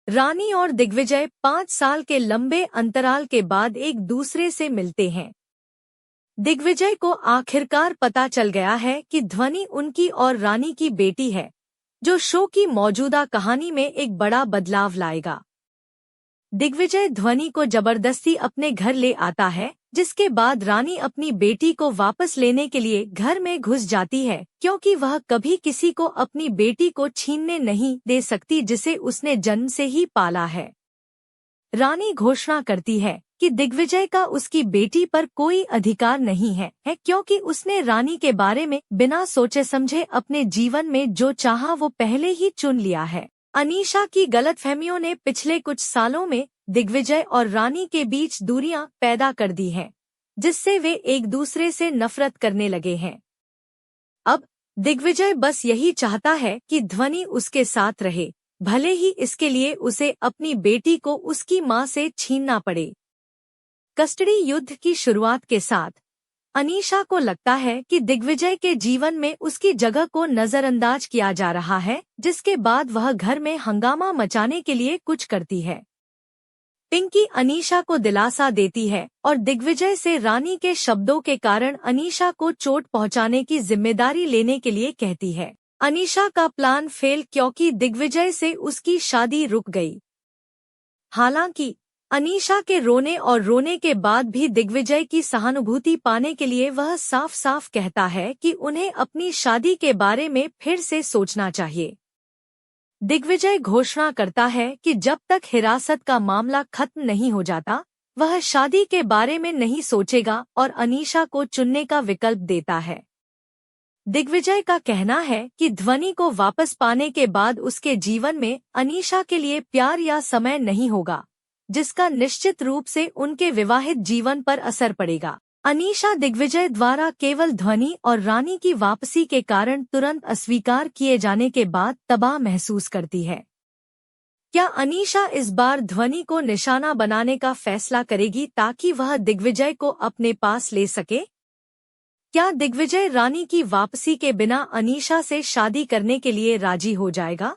रानी और दिग्विजय 5 साल के लंबे अंतराल के बाद एक दूसरे से मिलते हैं। दिग्विजय को आखिरकार पता चल गया है कि ध्वनि उनकी और रानी की बेटी है, जो शो की मौजूदा कहानी में एक बड़ा बदलाव लाएगा। दिग्विजय ध्वनि को जबरदस्ती अपने घर ले आता है, जिसके बाद रानी अपनी बेटी को वापस लेने के लिए घर में घुस जाती है, क्योंकि वह कभी किसी को अपनी बेटी को छीनने नहीं दे सकती जिसे उसने जन्म से ही पाला है। रानी घोषणा करती है कि दिग्विजय का उसकी बेटी पर कोई अधिकार नहीं है, क्योंकि उसने रानी के बारे में बिना सोचे समझे अपने जीवन में जो चाहा वो पहले ही चुन लिया है। अनीशा की गलतफहमियों ने पिछले कुछ सालों में दिग्विजय और रानी के बीच दूरियां पैदा कर दी हैं, जिससे वे एक दूसरे से नफरत करने लगे हैं। अब दिग्विजय बस यही चाहता है कि ध्वनि उसके साथ रहे, भले ही इसके लिए उसे अपनी बेटी को उसकी मां से छीनना पड़े। कस्टडी युद्ध की शुरुआत के साथ अनीशा को लगता है कि दिग्विजय के जीवन में उसकी जगह को नजरअंदाज किया जा रहा है, जिसके बाद वह घर में हंगामा मचाने के लिए कुछ करती है। पिंकी अनीशा को दिलासा देती है और दिग्विजय से रानी के शब्दों के कारण अनीशा को चोट पहुंचाने की जिम्मेदारी लेने के लिए कहती है। अनीशा का प्लान फेल क्योंकि दिग्विजय से उसकी शादी रुक गई। हालांकि अनीशा के रोने के बाद भी दिग्विजय की सहानुभूति पाने के लिए वह साफ साफ कहता है कि उन्हें अपनी शादी के बारे में फिर से सोचना चाहिए। दिग्विजय घोषणा करता है कि जब तक हिरासत का मामला खत्म नहीं हो जाता, वह शादी के बारे में नहीं सोचेगा और अनीशा को चुनने का विकल्प देता है। दिग्विजय का कहना है कि ध्वनि को वापस पाने के बाद उसके जीवन में अनीशा के लिए प्यार या समय नहीं होगा, जिसका निश्चित रूप से उनके विवाहित जीवन पर असर पड़ेगा। अनीशा दिग्विजय द्वारा केवल ध्वनि और रानी की वापसी के कारण तुरंत अस्वीकार किए जाने के बाद तबाह महसूस करती है। क्या अनीशा इस बार ध्वनि को निशाना बनाने का फैसला करेगी ताकि वह दिग्विजय को अपने पास ले सके? क्या दिग्विजय रानी की वापसी के बिना अनीशा से शादी करने के लिए राजी हो जाएगा?